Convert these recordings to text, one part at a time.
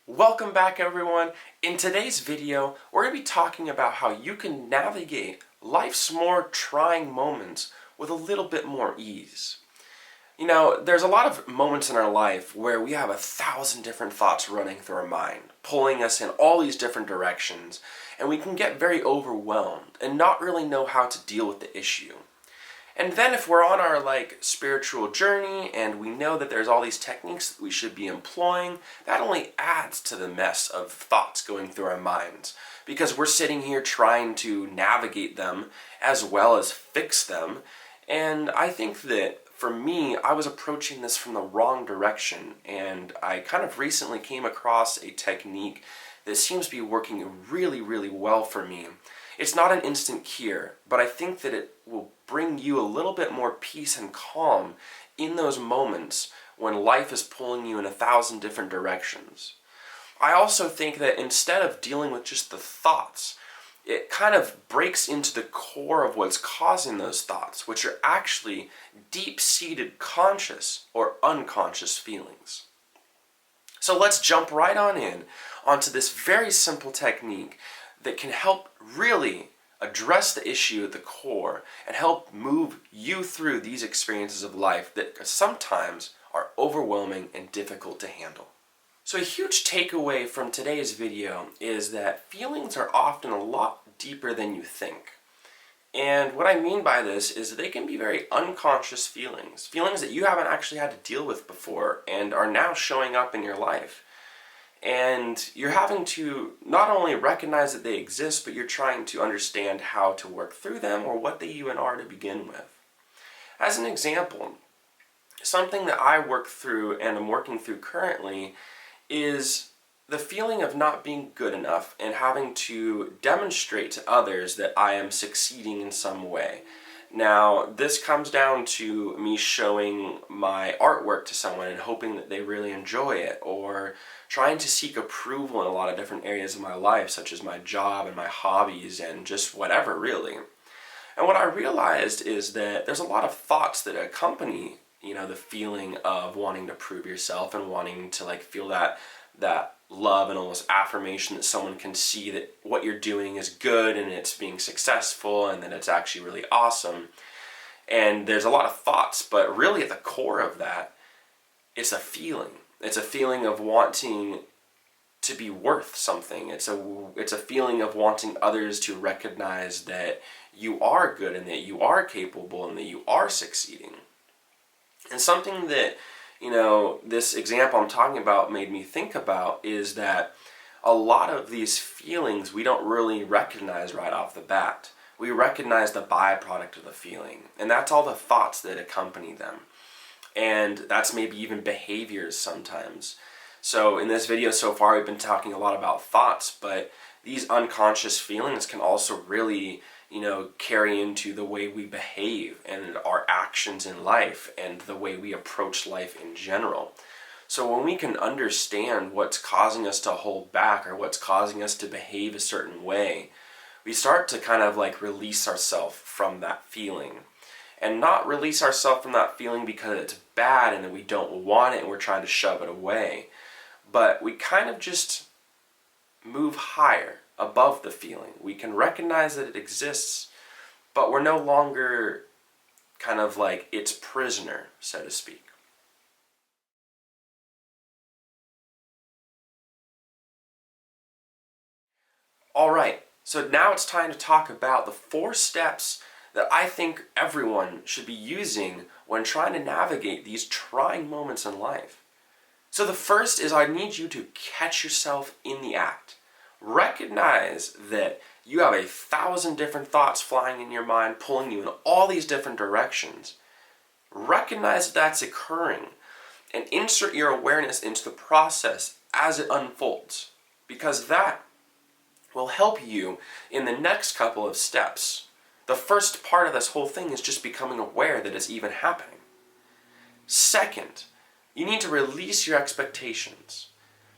Welcome back, everyone. In today's video, we're going to be talking about how you can navigate life's more trying moments with a little bit more ease. You know, there's a lot of moments in our life where we have 1,000 different thoughts running through our mind, pulling us in all these different directions, and we can get very overwhelmed and not really know how to deal with the issue. And then if we're on our spiritual journey and we know that there's all these techniques that we should be employing, that only adds to the mess of thoughts going through our minds, because we're sitting here trying to navigate them as well as fix them. And I think that for me, I was approaching this from the wrong direction, and I kind of recently came across a technique that seems to be working really, really well for me. It's not an instant cure, but I think that it will bring you a little bit more peace and calm in those moments when life is pulling you in 1,000 different directions. I also think that instead of dealing with just the thoughts, it kind of breaks into the core of what's causing those thoughts, which are actually deep-seated conscious or unconscious feelings. So let's jump right on in onto this very simple technique that can help really address the issue at the core and help move you through these experiences of life that sometimes are overwhelming and difficult to handle. So a huge takeaway from today's video is that feelings are often a lot deeper than you think. And what I mean by this is they can be very unconscious feelings that you haven't actually had to deal with before and are now showing up in your life. And you're having to not only recognize that they exist, but you're trying to understand how to work through them or what they even are to begin with. As an example, something that I work through and am working through currently is the feeling of not being good enough and having to demonstrate to others that I am succeeding in some way. Now, this comes down to me showing my artwork to someone and hoping that they really enjoy it, or trying to seek approval in a lot of different areas of my life, such as my job and my hobbies and just whatever, really. And what I realized is that there's a lot of thoughts that accompany, the feeling of wanting to prove yourself and wanting to feel that love and almost affirmation that someone can see that what you're doing is good and it's being successful and that it's actually really awesome. And there's a lot of thoughts, but really at the core of that, it's a feeling. It's a feeling of wanting to be worth something. It's a feeling of wanting others to recognize that you are good and that you are capable and that you are succeeding. And something that this example I'm talking about made me think about is that a lot of these feelings we don't really recognize right off the bat. We recognize the byproduct of the feeling, and that's all the thoughts that accompany them. And that's maybe even behaviors sometimes. So in this video so far, we've been talking a lot about thoughts, but these unconscious feelings can also really carry into the way we behave and our actions in life and the way we approach life in general. So when we can understand what's causing us to hold back or what's causing us to behave a certain way, we start to kind of release ourselves from that feeling. And not release ourselves from that feeling because it's bad and that we don't want it and we're trying to shove it away. But we kind of just move higher above the feeling. We can recognize that it exists, but we're no longer kind of its prisoner, so to speak. Alright, so now it's time to talk about the 4 steps that I think everyone should be using when trying to navigate these trying moments in life. So the first is I need you to catch yourself in the act. Recognize that you have 1,000 different thoughts flying in your mind, pulling you in all these different directions. Recognize that that's occurring and insert your awareness into the process as it unfolds, because that will help you in the next couple of steps. The first part of this whole thing is just becoming aware that it's even happening. Second, you need to release your expectations.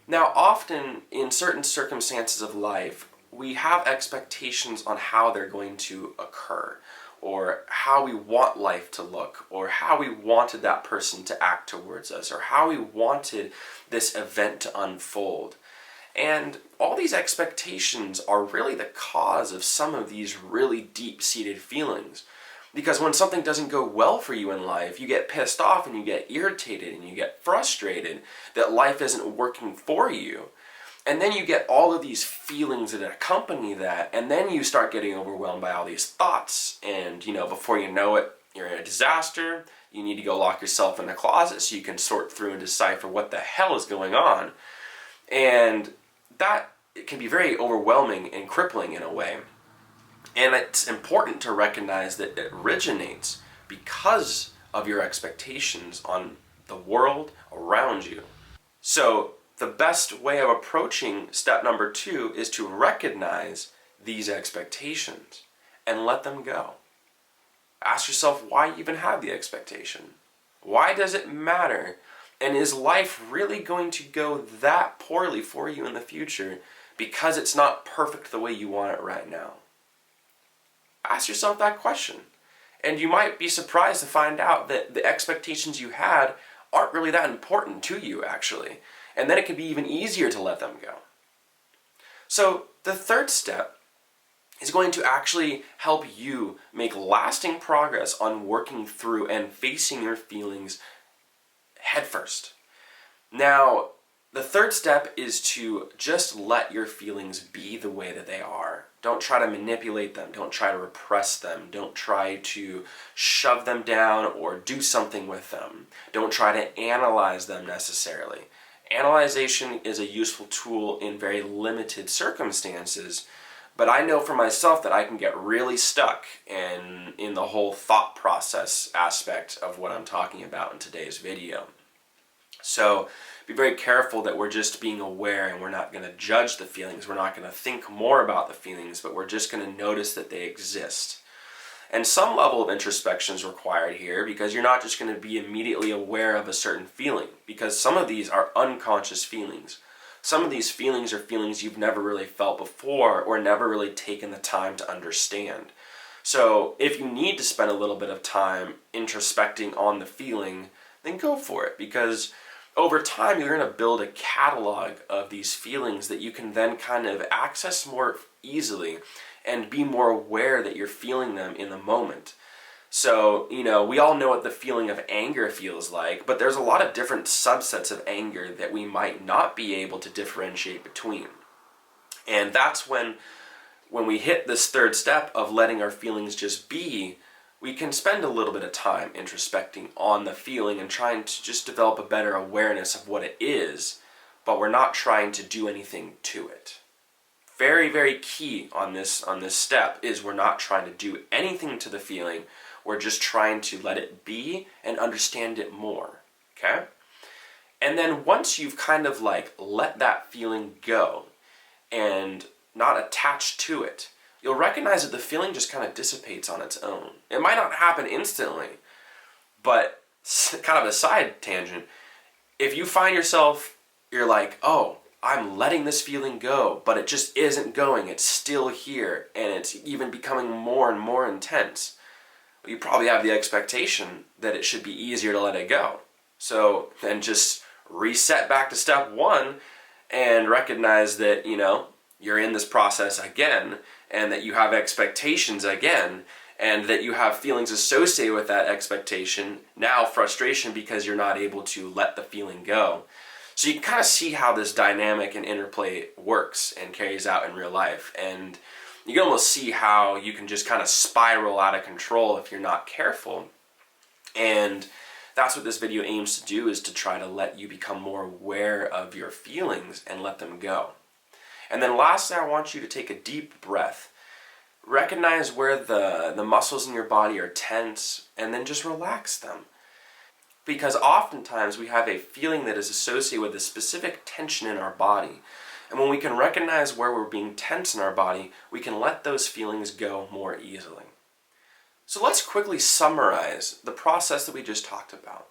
Now, often in certain circumstances of life, we have expectations on how they're going to occur, or how we want life to look, or how we wanted that person to act towards us, or how we wanted this event to unfold. And all these expectations are really the cause of some of these really deep-seated feelings. Because when something doesn't go well for you in life, you get pissed off and you get irritated and you get frustrated that life isn't working for you. And then you get all of these feelings that accompany that, and then you start getting overwhelmed by all these thoughts, and before you know it, you're in a disaster. You need to go lock yourself in a closet so you can sort through and decipher what the hell is going on. And that can be very overwhelming and crippling in a way. And it's important to recognize that it originates because of your expectations on the world around you. So the best way of approaching step number 2 is to recognize these expectations and let them go. Ask yourself why you even have the expectation. Why does it matter? And is life really going to go that poorly for you in the future because it's not perfect the way you want it right now? Ask yourself that question. And you might be surprised to find out that the expectations you had aren't really that important to you, actually. And then it can be even easier to let them go. So the third step is going to actually help you make lasting progress on working through and facing your feelings headfirst. Now, the third step is to just let your feelings be the way that they are. Don't try to manipulate them. Don't try to repress them. Don't try to shove them down or do something with them. Don't try to analyze them necessarily. Analyzation is a useful tool in very limited circumstances, but I know for myself that I can get really stuck in the whole thought process aspect of what I'm talking about in today's video. So be very careful that we're just being aware and we're not going to judge the feelings. We're not going to think more about the feelings, but we're just going to notice that they exist. And some level of introspection is required here because you're not just going to be immediately aware of a certain feeling, because some of these are unconscious feelings. Some of these feelings are feelings you've never really felt before or never really taken the time to understand. So if you need to spend a little bit of time introspecting on the feeling, then go for it, because over time you're going to build a catalog of these feelings that you can then kind of access more easily and be more aware that you're feeling them in the moment. So, we all know what the feeling of anger feels like, but there's a lot of different subsets of anger that we might not be able to differentiate between. And that's when we hit this third step of letting our feelings just be, we can spend a little bit of time introspecting on the feeling and trying to just develop a better awareness of what it is, but we're not trying to do anything to it. Very, very key on this step is we're not trying to do anything to the feeling. We're just trying to let it be and understand it more, okay? And then once you've kind of let that feeling go and not attach to it, you'll recognize that the feeling just kind of dissipates on its own. It might not happen instantly, but kind of a side tangent, if you find yourself, you're like, oh, I'm letting this feeling go, but it just isn't going, it's still here, and it's even becoming more and more intense, well, you probably have the expectation that it should be easier to let it go. So then just reset back to step 1 and recognize that, you're in this process again, and that you have expectations again, and that you have feelings associated with that expectation, now frustration because you're not able to let the feeling go. So you can kind of see how this dynamic and interplay works and carries out in real life. And you can almost see how you can just kind of spiral out of control if you're not careful. And that's what this video aims to do, is to try to let you become more aware of your feelings and let them go. And then lastly, I want you to take a deep breath. Recognize where the muscles in your body are tense, and then just relax them. Because oftentimes we have a feeling that is associated with a specific tension in our body. And when we can recognize where we're being tense in our body, we can let those feelings go more easily. So let's quickly summarize the process that we just talked about.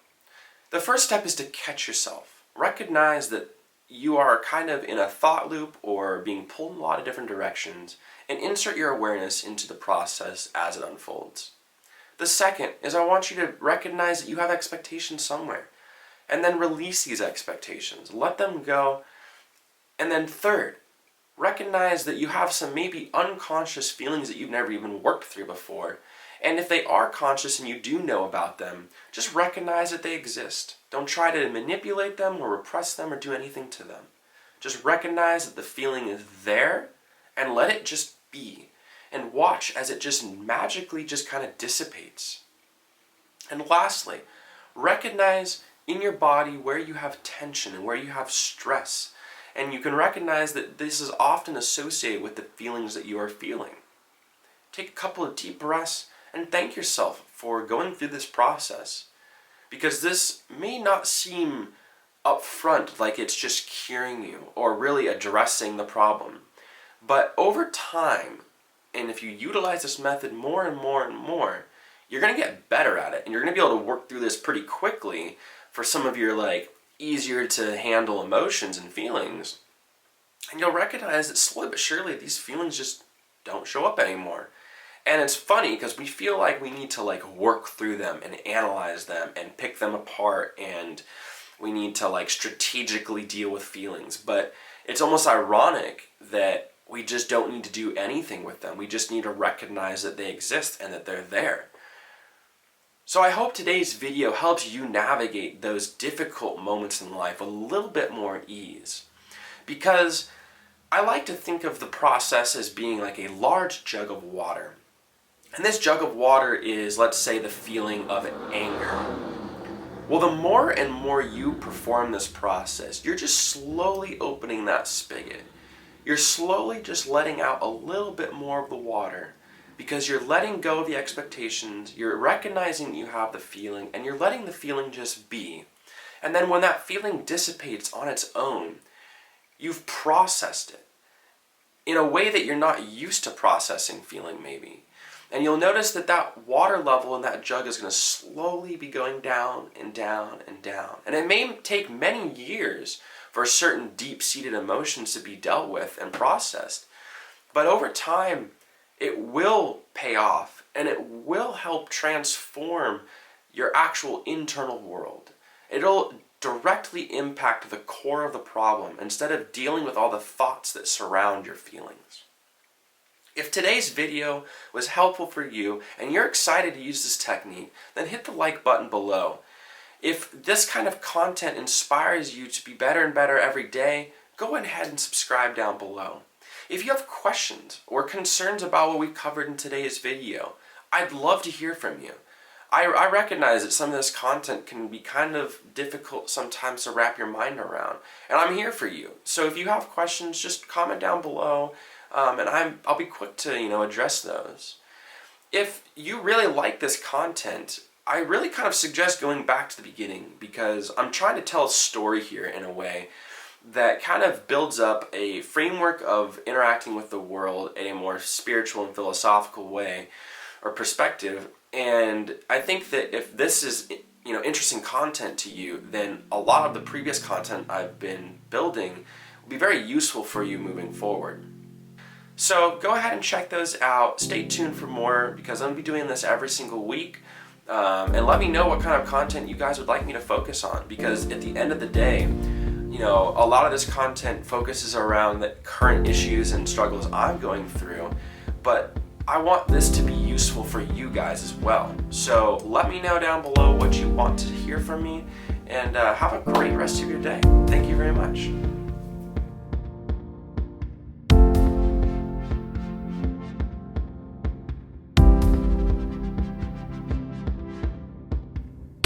The first step is to catch yourself. Recognize that you are kind of in a thought loop or being pulled in a lot of different directions, and insert your awareness into the process as it unfolds. The second is I want you to recognize that you have expectations somewhere, and then release these expectations. Let them go And then third, recognize that you have some maybe unconscious feelings that you've never even worked through before. And if they are conscious and you do know about them, just recognize that they exist. Don't try to manipulate them or repress them or do anything to them. Just recognize that the feeling is there and let it just be. And watch as it just magically just kind of dissipates. And lastly, recognize in your body where you have tension and where you have stress. And you can recognize that this is often associated with the feelings that you are feeling. Take a couple of deep breaths and thank yourself for going through this process. Because this may not seem upfront like it's just curing you or really addressing the problem. But over time, and if you utilize this method more and more and more, you're going to get better at it. And you're going to be able to work through this pretty quickly for some of your easier to handle emotions and feelings. And you'll recognize that slowly but surely these feelings just don't show up anymore. And it's funny because we feel like we need to work through them and analyze them and pick them apart, and we need to strategically deal with feelings. But it's almost ironic that we just don't need to do anything with them. We just need to recognize that they exist and that they're there. So I hope today's video helps you navigate those difficult moments in life with a little bit more ease. Because I like to think of the process as being like a large jug of water. And this jug of water is, let's say, the feeling of anger. Well, the more and more you perform this process, you're just slowly opening that spigot. You're slowly just letting out a little bit more of the water because you're letting go of the expectations, you're recognizing you have the feeling, and you're letting the feeling just be. And then when that feeling dissipates on its own, you've processed it in a way that you're not used to processing feeling maybe. And you'll notice that that water level in that jug is going to slowly be going down and down and down. And it may take many years for certain deep-seated emotions to be dealt with and processed. But over time, it will pay off and it will help transform your actual internal world. It'll directly impact the core of the problem instead of dealing with all the thoughts that surround your feelings. If today's video was helpful for you and you're excited to use this technique, then hit the like button below. If this kind of content inspires you to be better and better every day, go ahead and subscribe down below. If you have questions or concerns about what we covered in today's video, I'd love to hear from you. I recognize that some of this content can be kind of difficult sometimes to wrap your mind around, and I'm here for you. So if you have questions, just comment down below. And I'll be quick to address those. If you really like this content, I really kind of suggest going back to the beginning because I'm trying to tell a story here in a way that kind of builds up a framework of interacting with the world in a more spiritual and philosophical way or perspective. And I think that if this is interesting content to you, then a lot of the previous content I've been building will be very useful for you moving forward. So go ahead and check those out. Stay tuned for more because I'm going to be doing this every single week. And let me know what kind of content you guys would like me to focus on, because at the end of the day, a lot of this content focuses around the current issues and struggles I'm going through, but I want this to be useful for you guys as well. So let me know down below what you want to hear from me, and have a great rest of your day. Thank you very much.